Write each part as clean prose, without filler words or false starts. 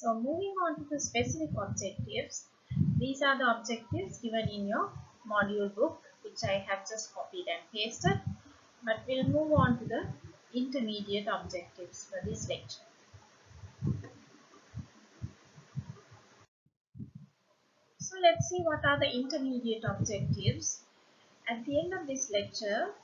So moving on to the specific objectives, these are the objectives given in your module book, which I have just copied and pasted. But we'll move on to the intermediate objectives for this lecture. So let's see what are the intermediate objectives. At the end of this lecture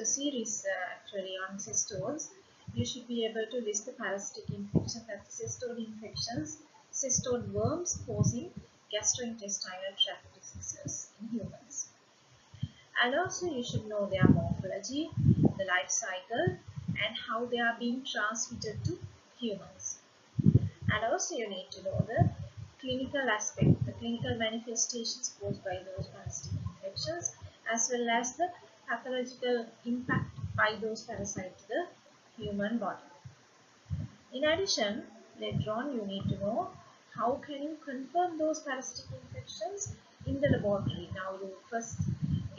series actually on cestodes, you should be able to list the parasitic infections, that's cestode infections, cestode worms causing gastrointestinal tract diseases in humans. And also you should know their morphology, the life cycle, and how they are being transmitted to humans. And also you need to know the clinical aspect, the clinical manifestations caused by those parasitic infections, as well as the pathological impact by those parasites to the human body. In addition, later on you need to know how can you confirm those parasitic infections in the laboratory. Now you first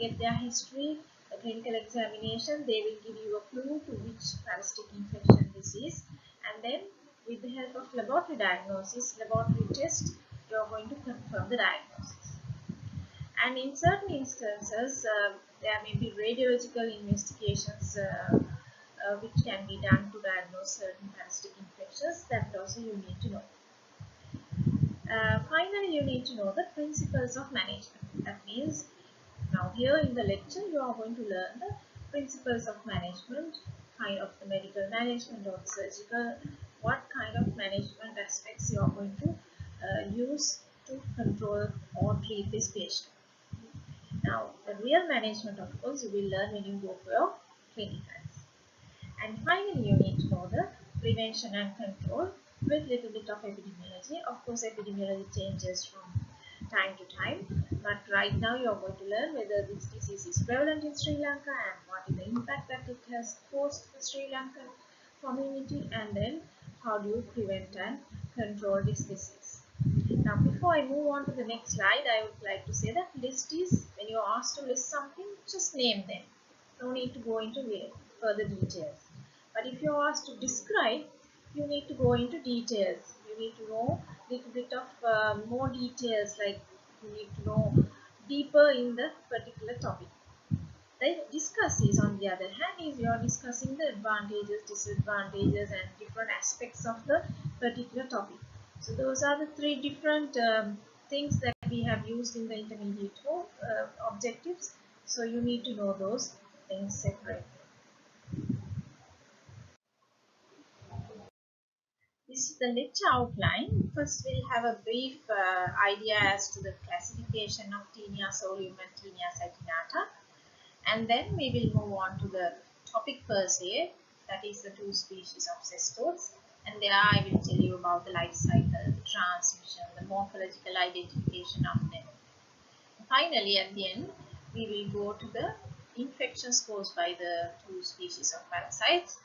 get their history, a clinical examination, they will give you a clue to which parasitic infection this is, and then with the help of laboratory diagnosis, laboratory test, you are going to confirm the diagnosis. And in certain instances, there may be radiological investigations which can be done to diagnose certain parasitic infections. That also you need to know. Finally, you need to know the principles of management. That means, now here in the lecture, you are going to learn the principles of management, kind of the medical management or the surgical, what kind of management aspects you are going to use to control or treat this patient. Now, the real management, of course, you will learn when you go for your clinicals. And finally, you need to know the prevention and control with little bit of epidemiology. Of course, epidemiology changes from time to time, but right now you are going to learn whether this disease is prevalent in Sri Lanka and what is the impact that it has caused for Sri Lankan community, and then how do you prevent and control this disease. Now, before I move on to the next slide, I would like to say that list is, when you are asked to list something, just name them. No need to go into further details. But if you are asked to describe, you need to go into details. You need to know a little bit of more details, like you need to know deeper in the particular topic. The discusses, on the other hand, is you are discussing the advantages, disadvantages, and different aspects of the particular topic. So those are the three different things that we have used in the intermediate objectives. So you need to know those things separately. This is the lecture outline. First, we'll have a brief idea as to the classification of Taenia solium and Taenia saginata, and then we will move on to the topic per se, that is the two species of cestodes, and there I will tell you about the life cycle, the transmission, the morphological identification of them. Finally, at the end, we will go to the infections caused by the two species of parasites.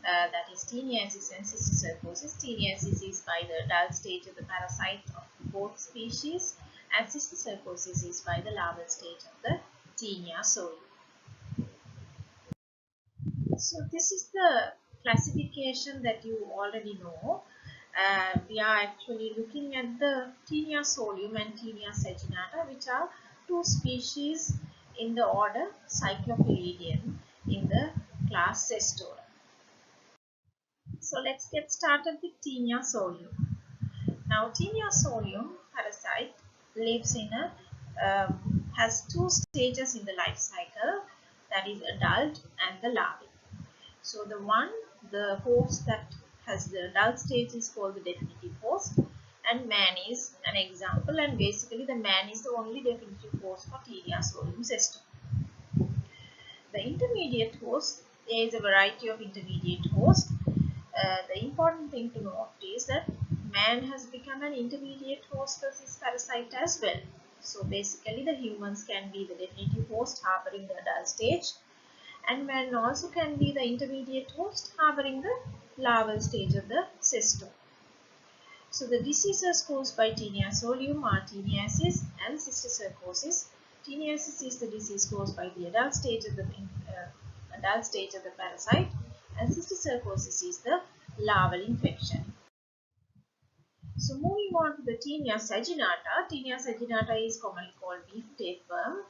That is Taeniasis and Cysticercosis. Taeniasis is by the adult stage of the parasite of both species, and Cysticercosis is by the larval stage of the Taenia solium. So this is the classification that you already know. We are actually looking at the Taenia solium and Taenia saginata, which are two species in the order Cyclophilidium in the class Cestode. So let's get started with Taenia solium. Now, Taenia solium parasite lives in has two stages in the life cycle, that is adult and the larvae. So the host that has the adult stage is called the definitive host, and man is an example, and basically the man is the only definitive host for Taenia solium cestode. The intermediate host, there is a variety of intermediate hosts. The important thing to note is that man has become an intermediate host for this parasite as well. So basically the humans can be the definitive host harboring the adult stage, and man also can be the intermediate host harboring the larval stage of the cestode. So the diseases caused by Taenia solium are Taeniasis and Cysticercosis. Taeniasis is the disease caused by the adult stage of the parasite, and Cysticercosis is the larval infection. So moving on to the Taenia saginata. Taenia saginata is commonly called beef tapeworm,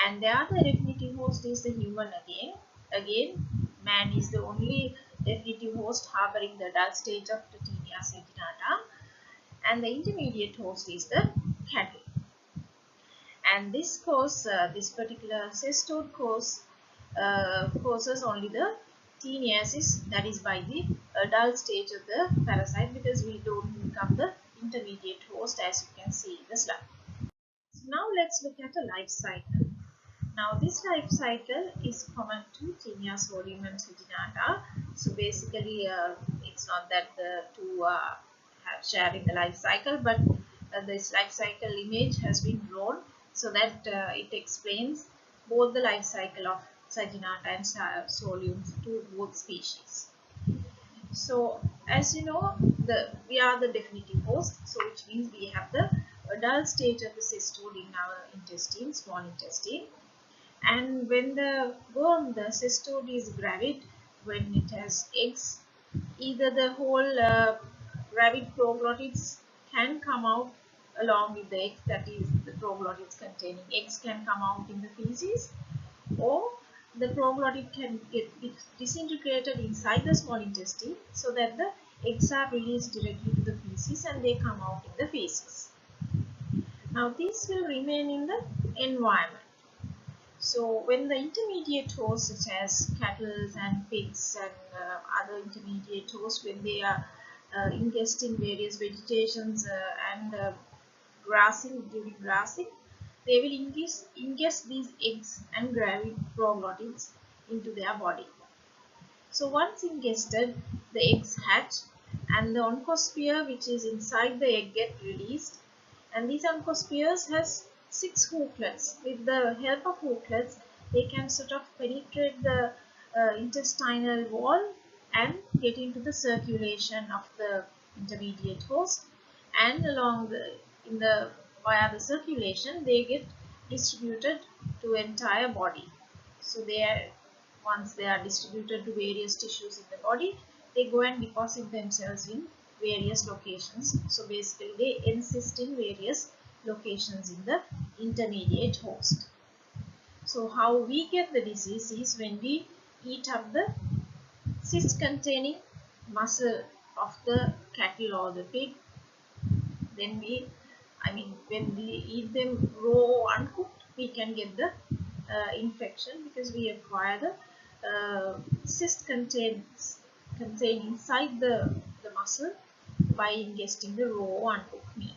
and the other definitive host is the human again. Again, man is the only definitive host harboring the adult stage of the Taenia saginata, and the intermediate host is the cattle. And this particular cestode causes only the Taeniasis, that is by the adult stage of the parasite, because we don't become the intermediate host, as you can see in the slide. So now let's look at the life cycle. Now this life cycle is common to Taenia solium and saginata. So basically it's not that the two have sharing the life cycle, but this life cycle image has been drawn so that it explains both the life cycle of saginata and solium to both species. So as you know, we are the definitive host, so which means we have the adult stage of the cestode in our intestine, small intestine. And when the worm, the cestode, is gravid, when it has eggs, either the whole gravid proglottids can come out along with the eggs, that is the proglottids containing eggs can come out in the feces, or the proglottid can get disintegrated inside the small intestine so that the eggs are released directly to the feces and they come out in the feces. Now these will remain in the environment. So when the intermediate hosts such as cattle and pigs and other intermediate hosts, when they are ingesting various vegetations and grassing, during grassing, they will ingest these eggs and gravid proglottids into their body. So once ingested, the eggs hatch and the oncosphere which is inside the egg get released, and these oncospheres has 6 hooklets. With the help of hooklets, they can sort of penetrate the intestinal wall and get into the circulation of the intermediate host, and via the circulation they get distributed to entire body. So once they are distributed to various tissues in the body, they go and deposit themselves in various locations. So basically they encyst in various locations in the intermediate host. So how we get the disease is when we eat up the cyst containing muscle of the cattle or the pig. Then when we eat them raw or uncooked, we can get the infection because we acquire the cyst contained inside the muscle by ingesting the raw or uncooked meat.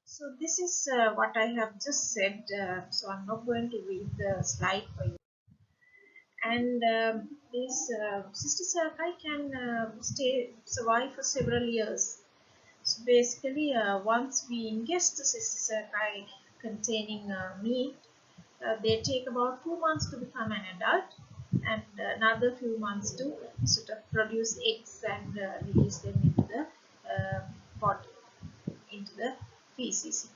So this is what I have just said, so I'm not going to read the slide for you. And this cysticerci can survive for several years. So basically, once we ingest the cysticerci containing meat, they take about 2 months to become an adult, and another few months to sort of produce eggs and release them into the body, into the feces.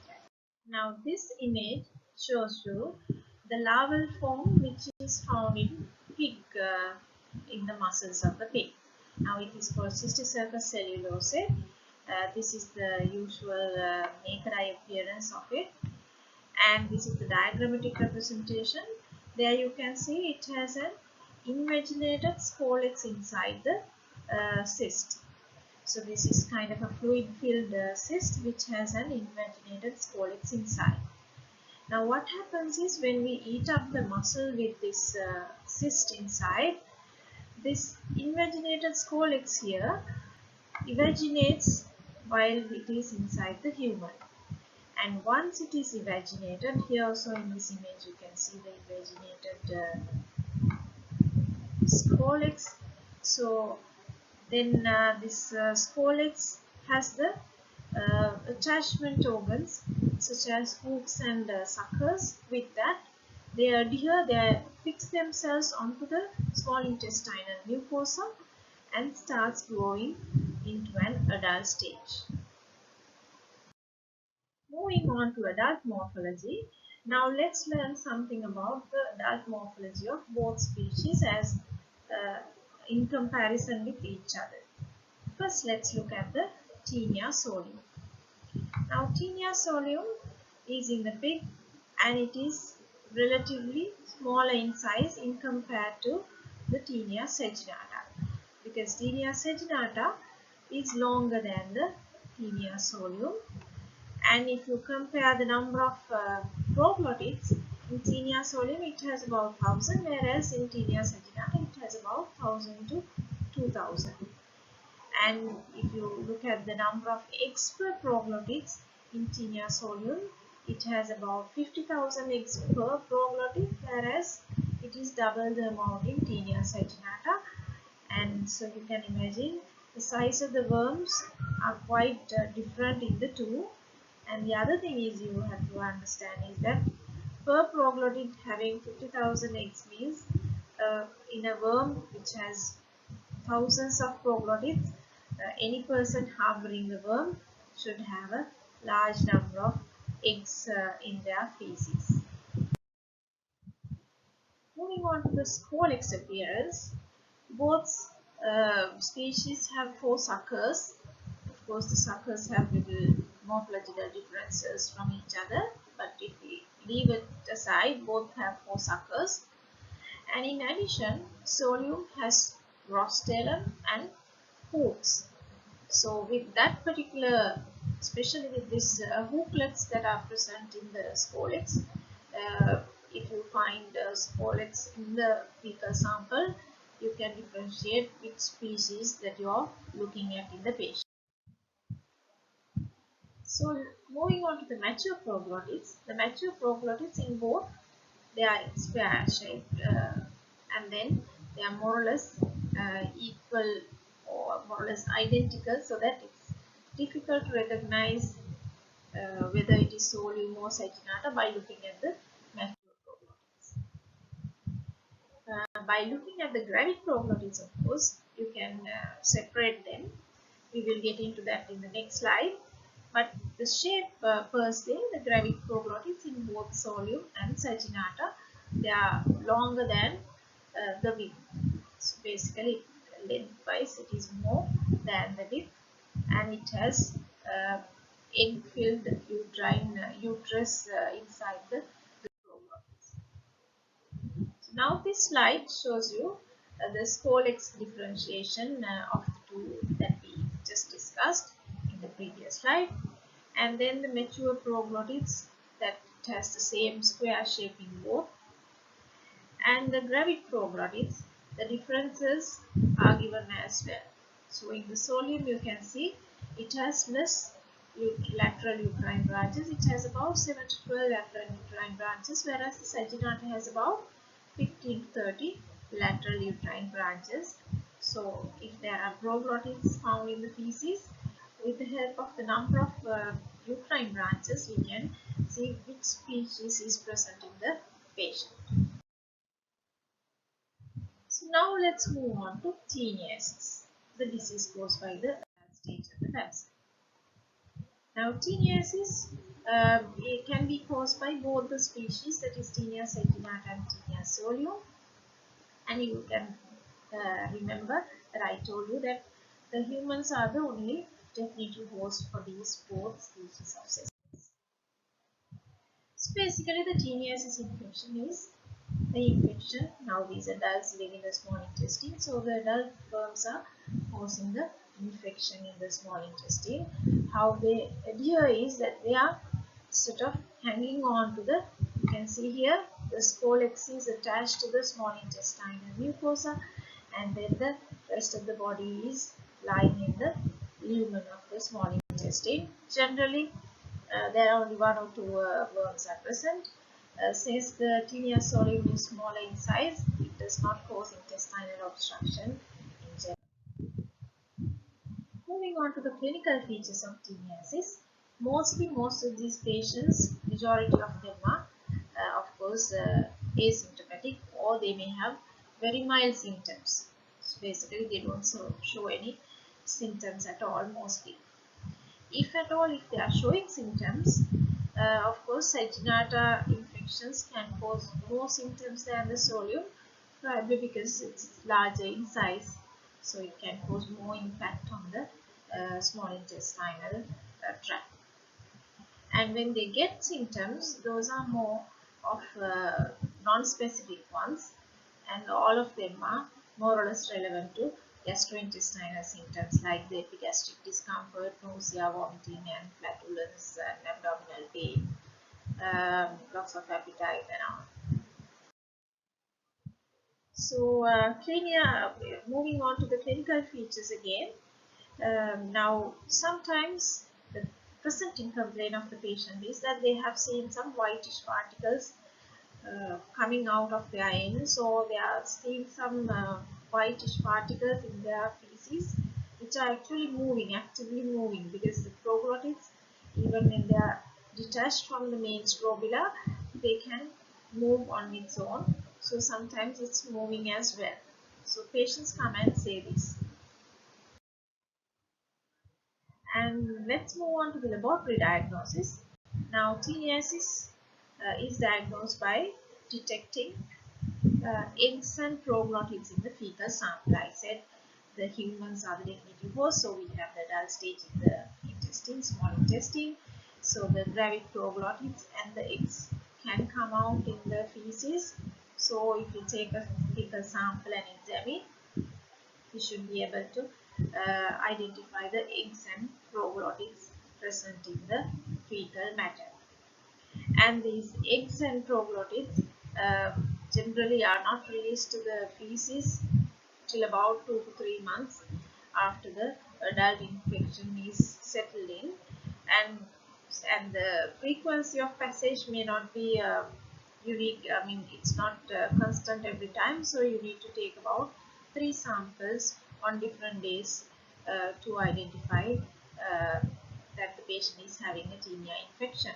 Now this image shows you the larval form which is found in pig, in the muscles of the pig. Now it is called Cysticercosis cellulose. This is the usual naked eye appearance of it, and this is the diagrammatic representation. There you can see it has an invaginated scolex inside the cyst. So this is kind of a fluid-filled cyst which has an invaginated scolex inside. Now what happens is when we eat up the muscle with this cyst inside, this invaginated scolex here evaginates while it is inside the human. And once it is evaginated, here also in this image you can see the evaginated scolex. So then this scolex has the attachment organs such as hooks and suckers. With that, they adhere, they fix themselves onto the small intestinal mucosa and starts growing into an adult stage. Moving on to adult morphology. Now let's learn something about the adult morphology of both species as in comparison with each other. First, let's look at the Taenia solium. Now, Taenia solium is in the pig and it is relatively smaller in size in compared to the Taenia saginata, because Taenia saginata is longer than the Taenia solium. And if you compare the number of proglottids, in Taenia solium it has about 1000, whereas in Taenia saginata it has about 1000 to 2000. And if you look at the number of eggs per proglottids in Taenia solium, it has about 50,000 eggs per proglottid, whereas it is double the amount in Taenia saginata. And so you can imagine the size of the worms are quite different in the two. And the other thing is you have to understand is that per proglottid having 50,000 eggs means in a worm which has thousands of proglottids, any person harboring the worm should have a large number of eggs in their feces. Moving on to the scolex appearance, both species have 4 suckers. Of course, the suckers have little morphological differences from each other, but if we leave it aside, both have 4 suckers. And in addition, solium has rostellum and hooks. So with that particular, especially with these hooklets that are present in the scolex, if you find scolex in the fecal sample, you can differentiate which species that you are looking at in the patient. So moving on to the mature proglottids, the mature proglottids in both, they are square shaped and then they are more or less equal or more or less identical, so that it's difficult to recognize whether it is solium or saginata by looking at the mature proglottids. By looking at the gravid proglottids, of course, you can separate them. We will get into that in the next slide. But the shape per se, the gravid proglottids in both solium and saginata, they are longer than the width. So basically, lengthwise, it is more than the width, and it has egg-filled uterine uterus inside the proglottids. So now this slide shows you the scolex differentiation of the two that we just discussed in the previous slide, and then the mature proglottids that has the same square shape in both, and the gravid proglottids, the differences are given as well. So in the solium you can see it has less lateral uterine branches. It has about 7 to 12 lateral uterine branches, whereas the saginata has about 15 to 30 lateral uterine branches. So if there are proglottids found in the feces, with the help of the number of uterine branches, we can see which species is present in the patient. So now let's move on to Taeniasis, the disease caused by the advanced stage of the cancer. Now Taeniasis it can be caused by both the species, that is Taenia saginata and Taenia solium. And you can remember that I told you that the humans are the only definitive host for these both species of cestus. So basically the Taeniasis infection is the infection. Now these adults live in the small intestine, so the adult worms are causing the infection in the small intestine. How they adhere is that they are sort of hanging on to the, you can see here, the scolex is attached to the small intestinal mucosa, and then the rest of the body is lying in the lumen of the small intestine. Generally, there are only 1 or 2 worms are present. Since the Taenia solium is smaller in size, it does not cause intestinal obstruction in general. Moving on to the clinical features of Taeniasis, most of these patients, majority of them are of course asymptomatic, or they may have very mild symptoms. So basically they don't show any symptoms at all mostly. If at all, if they are showing symptoms, of course saginata infections can cause more symptoms than the solium, probably because it's larger in size. so it can cause more impact on the small intestinal tract. And when they get symptoms, those are more of non-specific ones, and all of them are more or less relevant to gastrointestinal symptoms like the epigastric discomfort, nausea, vomiting, and flatulence, and abdominal pain, loss of appetite, and all. So, moving on to the clinical features again. Now, sometimes the presenting complaint of the patient is that they have seen some whitish particles coming out of their anus, or they are seeing some whitish particles in their feces, which are actually moving, actively moving, because the proglottids, even when they are detached from the main strobila, they can move on its own. So sometimes it's moving as well. So patients come and say this. And let's move on to the laboratory diagnosis. Now, Taeniasis is diagnosed by detecting eggs and proglottids in the fecal sample. I said the humans are the definitive host, so we have the adult stage in the intestine, small intestine. So the gravid proglottids and the eggs can come out in the feces. So if you take a fecal sample and examine, you should be able to identify the eggs and proglottids present in the fecal matter. And these eggs and proglottids generally are not released to the feces till about 2 to 3 months after the adult infection is settled in, and the frequency of passage may not be unique. I mean, it's not constant every time, so you need to take about 3 samples on different days to identify that the patient is having a Taenia infection.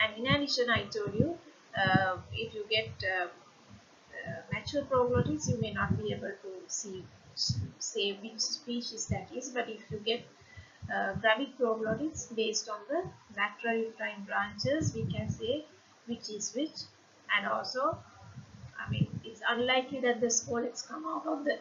And in addition, I told you, if you get mature proglottids, you may not be able to say which species that is, but if you get gravid proglottids based on the lateral uterine branches, we can say which is which. And also, I mean, it's unlikely that the scolex come out of the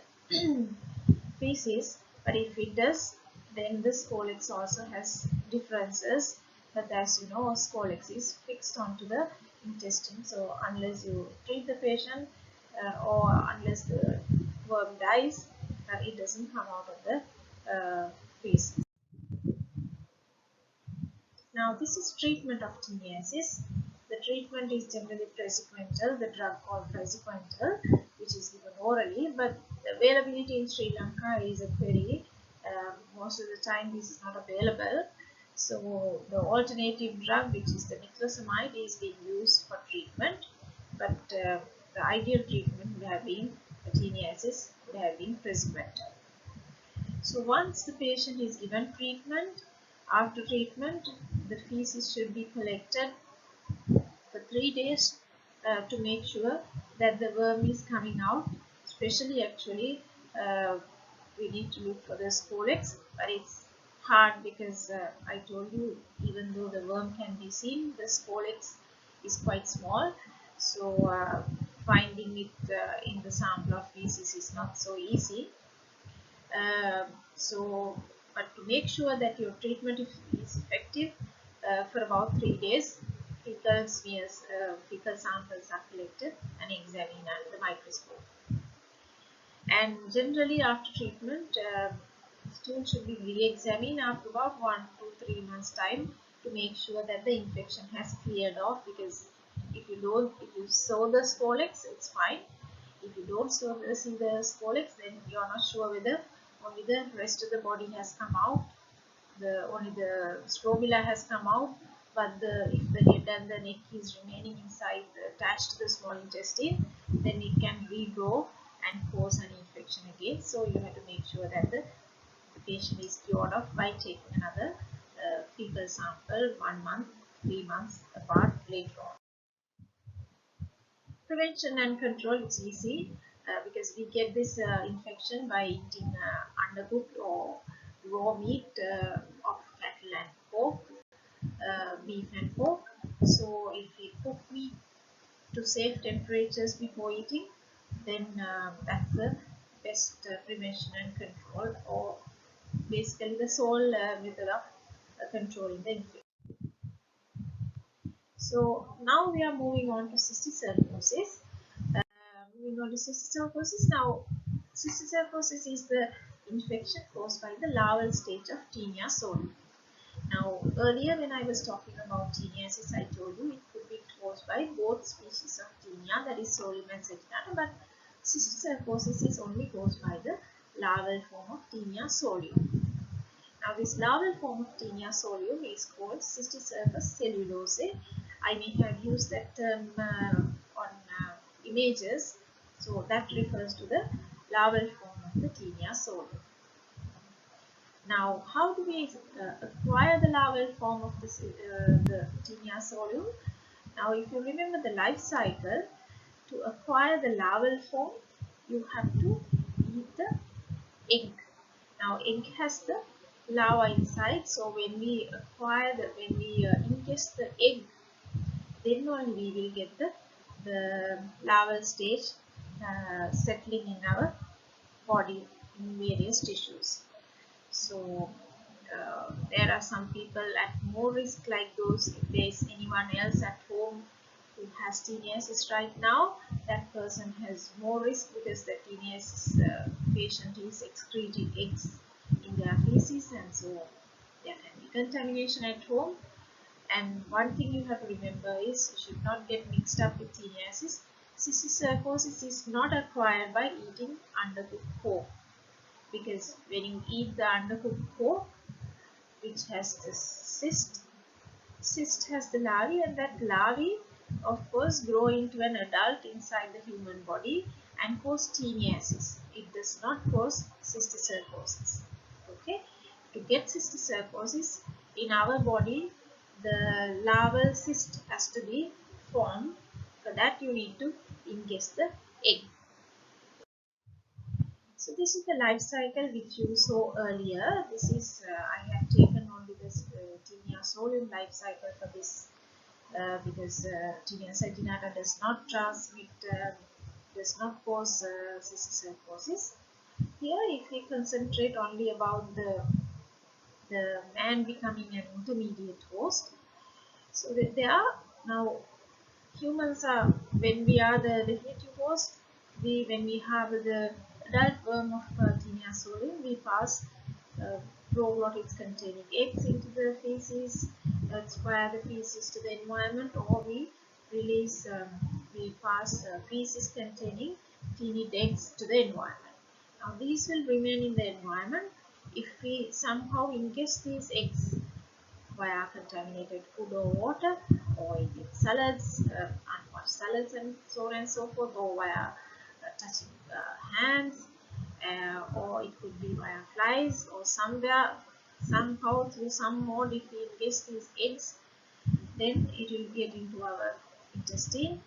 feces, but if it does, then the scolex also has differences. But as you know, scolex is fixed onto the intestine, so unless you treat the patient or unless the worm dies, it doesn't come out of the feces. Now, this is treatment of Taeniasis. The treatment is generally praziquantel, the drug called praziquantel, which is given orally, but the availability in Sri Lanka is a query. Most of the time this is not available. So the alternative drug, which is the niclosamide, is being used for treatment, but the ideal treatment would have been Taeniasis, would have been praziquantel. So once the patient is given treatment, after treatment, the feces should be collected for 3 days to make sure that the worm is coming out. Especially, actually, we need to look for the scolex, but it's hard because I told you, even though the worm can be seen, the scolex is quite small. So finding it in the sample of feces is not so easy. But to make sure that your treatment is effective, for about 3 days, fecal smears, fecal samples are collected and examined under the microscope. And generally, after treatment, stool should be re-examined after about 1 to 3 months time to make sure that the infection has cleared off. Because if you saw the scolex, it's fine. If you don't see the scolex, then you are not sure whether only the rest of the body has come out, only the strobila has come out, but if the head and the neck is remaining inside, attached to the small intestine, then it can regrow and cause an infection again. So you have to make sure that the patient is cured of by taking another fecal sample 1 month, 3 months apart later on. Prevention and control, it's easy because we get this infection by eating undercooked or raw meat of cattle and pork, beef and pork. So if we cook meat to safe temperatures before eating, then that's the best prevention and control, or basically the sole method of controlling the infection. So now we are moving on to cysticercosis. Moving on to cysticercosis. Now, cysticercosis is the infection caused by the larval stage of Taenia solium. Now, earlier when I was talking about Taeniasis, I told you it could be caused by both species of Taenia, that is solium and Cestode, but cysticercosis is only caused by the larval form of Taenia solium. Now, this larval form of Taenia solium is called Cysticercus cellulose. I may have used that term on images, so that refers to the larval form of the Taenia solium. Now, how do we acquire the larval form of the Taenia solium? Now, if you remember the life cycle, to acquire the larval form, you have to eat the egg. Now, egg has the larva inside, so when we ingest the egg, then only we will get the larval stage settling in our body in various tissues. So there are some people at more risk, like those, if there is anyone else at home who has Taeniasis right now, that person has more risk because the Taeniasis patient is excreting eggs in their feces, and so there can be contamination at home. And one thing you have to remember is you should not get mixed up with Taeniasis. Cysticercosis is not acquired by eating undercooked pork, because when you eat the undercooked pork, which has the cyst has the larvae, and that larvae of course grow into an adult inside the human body and cause Taeniasis. It does not cause cysticercosis. Okay, to get cysticercosis in our body, the larval cyst has to be formed. For that you need to ingest the egg. So this is the life cycle which you saw earlier. This is I have taken only this Taenia solium life cycle for this because Taenia saginata does not transmit, does not cause cysticercosis. Here, if we concentrate only about the man becoming an intermediate host, so that there are now humans are, when we are the definitive host, when we have the adult worm of Taenia solium, we pass probiotics containing eggs into the feces, expire the feces to the environment, or we release, we pass feces containing Taenid eggs to the environment. Now these will remain in the environment. If we somehow ingest these eggs via contaminated food or water, or in salads, unwashed salads and so on and so forth, or via touching hands, or it could be via flies, or somewhere, somehow through some mode, if we ingest these eggs, then it will get into our intestine,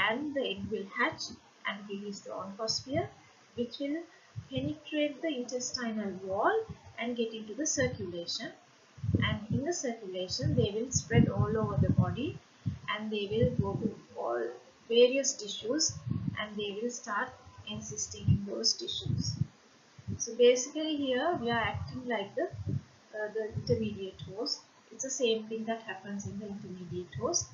and the egg will hatch and release the oncosphere, which will penetrate the intestinal wall and get into the circulation. And in the circulation, they will spread all over the body, and they will go to all various tissues, and they will start encysting in those tissues. So basically here we are acting like the intermediate host. It's the same thing that happens in the intermediate host,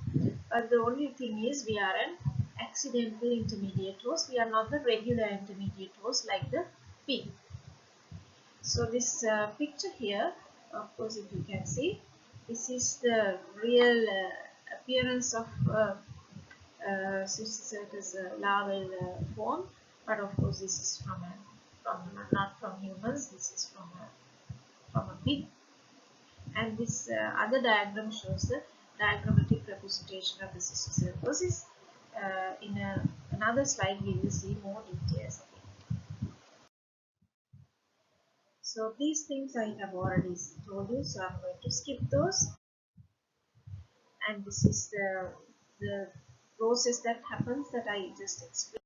but the only thing is we are an accidental intermediate host. We are not the regular intermediate host like the pig. So this picture here, of course, if you can see, this is the real appearance of Cysticercus larval form, but of course this is not from humans. This is from a pig. And this other diagram shows the diagrammatic representation of the cysticercosis. In another slide, we will see more details. So these things I have already told you, so I'm going to skip those. And this is the process that happens that I just explained.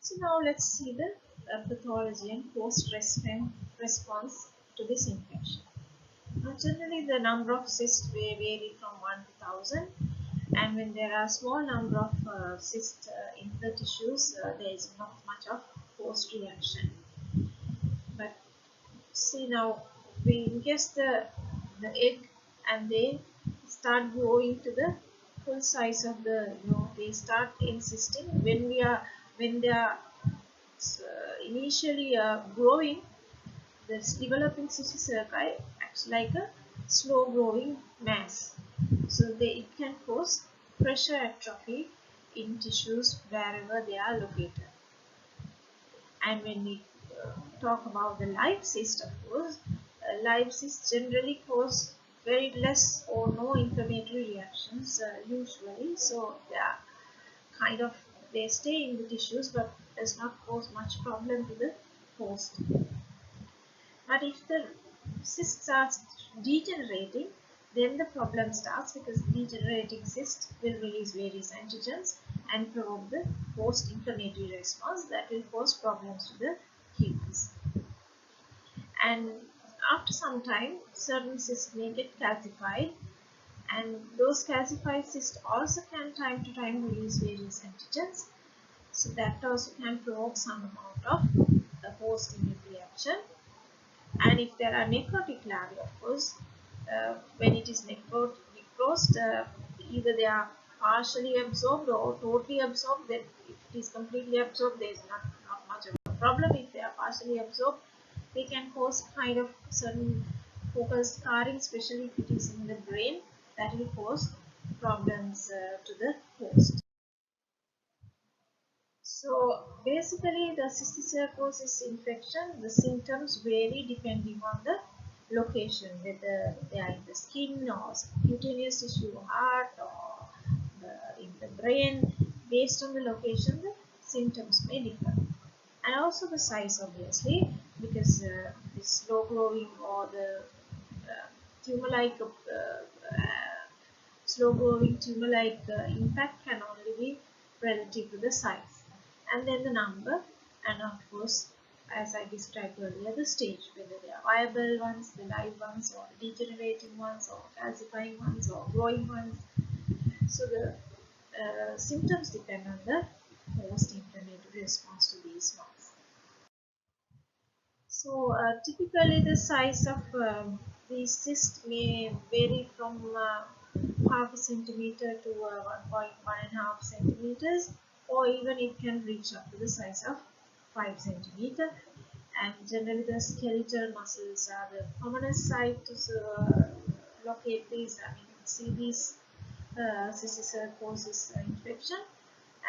So now let's see the pathology and post-response to this infection. Now generally the number of cysts may vary from 1 to 1000, and when there are small number of cysts in the tissues, there is not much of post reaction. But see now, we ingest the egg and they start growing to the full size of the, they start insisting when they are initially growing. This developing cysticerci acts like a slow growing mass, so it can cause pressure atrophy in tissues wherever they are located. And when we talk about the live cyst, of course, live cysts generally cause very less or no inflammatory reactions usually, so they are kind of, they stay in the tissues but does not cause much problem to the host. But if the cyst starts degenerating, then the problem starts, because degenerating cyst will release various antigens and provoke the post inflammatory response that will cause problems to the humans. And after some time, certain cysts may get calcified, and those calcified cysts also can time to time release various antigens, so that also can provoke some amount of a post-immune reaction. And if there are necrotic larvae, of course, when it is necrosed, either they are partially absorbed or totally absorbed. Then if it is completely absorbed, there is not much of a problem. If they are partially absorbed, they can cause kind of certain focal scarring, especially if it is in the brain, that will cause problems to the host. So basically, the cysticercosis infection, the symptoms vary depending on the location, whether they are in the skin or cutaneous tissue, heart, or in the brain. Based on the location, the symptoms may differ. And also the size, obviously, because the slow growing or the tumor-like slow growing tumor-like impact can only be relative to the size, and then the number, and of course, as I described earlier, the stage, whether they are viable ones, the live ones, or degenerating ones, or calcifying ones, or growing ones. So the symptoms depend on the post-inflammatory response to these ones. So typically the size of these cysts may vary from half a centimeter to 1.5 centimeters, or even it can reach up to the size of 5 centimeter. And generally the skeletal muscles are the commonest site to locate these. I mean, see these cysticercosis infection.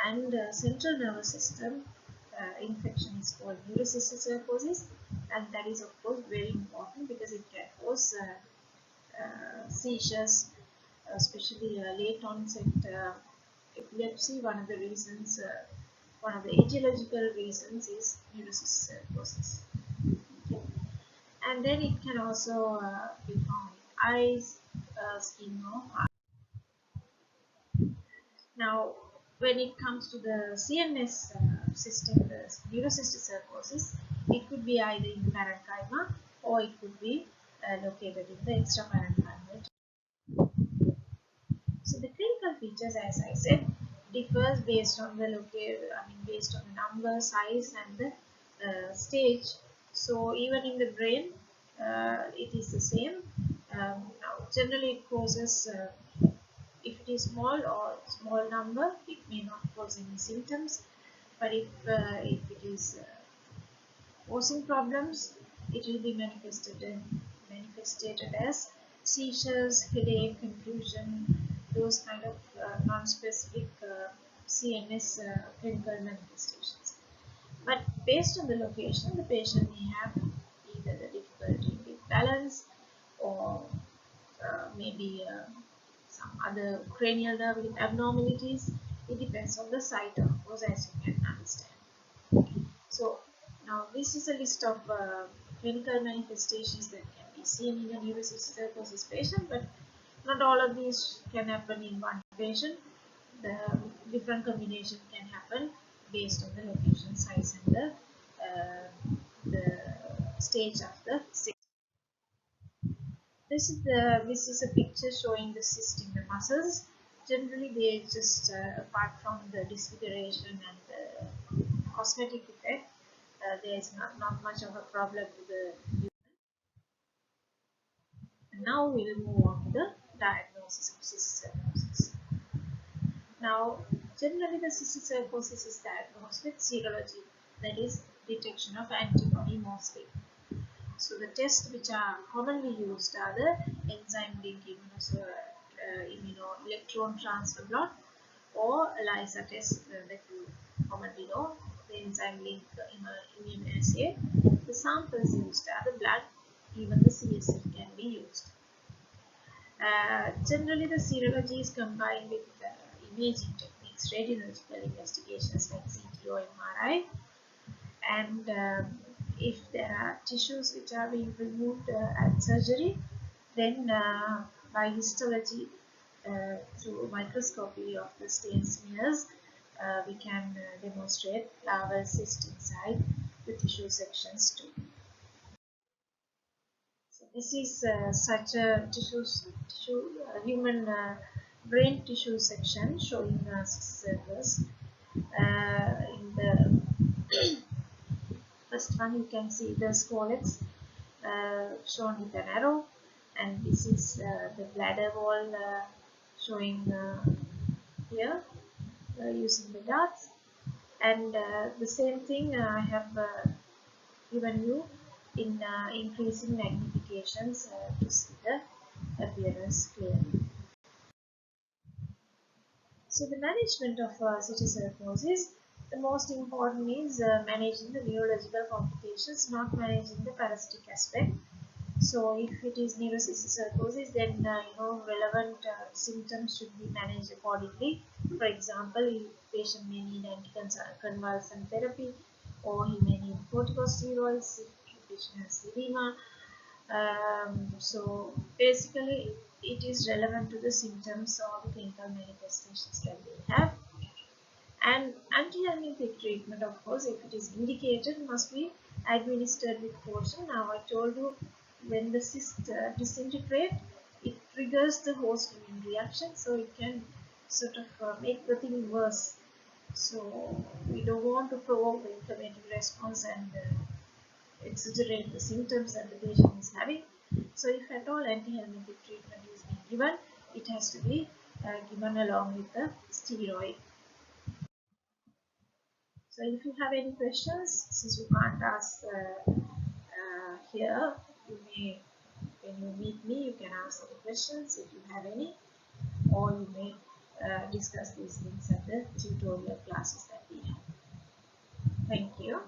And central nervous system infection is called Neuroscissor and that is of course very important because it can cause seizures, especially late onset epilepsy. One of the reasons, one of the etiological reasons is Neuroscissor. Okay. And then it can also be found in eyes, skin, or heart. Now, when it comes to the CNS system, the Neuroscissor, it could be either in the parenchyma or it could be located in the extraparenchymal. So the clinical features, as I said, differs based on the based on the number, size, and the stage. So even in the brain, it is the same. Now, generally, it causes. If it is small or small number, it may not cause any symptoms. But if it is causing problems, it will be manifested as seizures, headache, confusion, those kind of non-specific CNS clinical manifestations. But based on the location, the patient may have either the difficulty with balance or maybe some other cranial nerve abnormalities. It depends on the site, of course, as you can understand. So now this is a list of clinical manifestations that can be seen in a Neuroscissor patient, but not all of these can happen in one patient. The different combination can happen based on the location, size, and the stage of the cyst. This is a picture showing the cyst in the muscles. Generally, they just apart from the disfiguration and the cosmetic effect, there is not much of a problem with the human. And now we will move on to the diagnosis of cysticercosis. Now, generally the cysticercosis is diagnosed with serology, that is detection of antibody mostly. So the tests which are commonly used are the enzyme linked immunoelectron transfer blot or ELISA test that you commonly know, the enzyme linked immunoassay. The samples used are the blood, even the CSF can be used. Generally, the serology is combined with imaging techniques, radiological investigations like CT or MRI, and if there are tissues which are being removed at surgery, then by histology through microscopy of the stain smears, we can demonstrate larval cyst inside the tissue sections too. So this is such a human brain tissue section showing cysticercosis. In the first one, you can see the scolex shown with an arrow, and this is the bladder wall showing here using the dots, and the same thing I have given you in increasing magnifications to see the appearance clearly. So the management of cysticercosis, the most important is managing the neurological complications, not managing the parasitic aspect. So if it is neuroscissor then relevant symptoms should be managed accordingly. For example, if patient may need anticonvulsant therapy, or he may need corticosteroids if patient has edema. So basically, it is relevant to the symptoms or the clinical manifestations that they have. And anti-emetic treatment, of course, if it is indicated, must be administered with caution. Now, I told you, when the cyst disintegrate, it triggers the host immune reaction, so it can sort of make the thing worse. So we don't want to provoke the inflammatory response and exaggerate the symptoms that the patient is having. So if at all anti-emetic treatment is being given, it has to be given along with the steroid. So if you have any questions, since you can't ask here, you may, when you meet me, you can ask any questions if you have any, or you may discuss these things at the tutorial classes that we have. Thank you.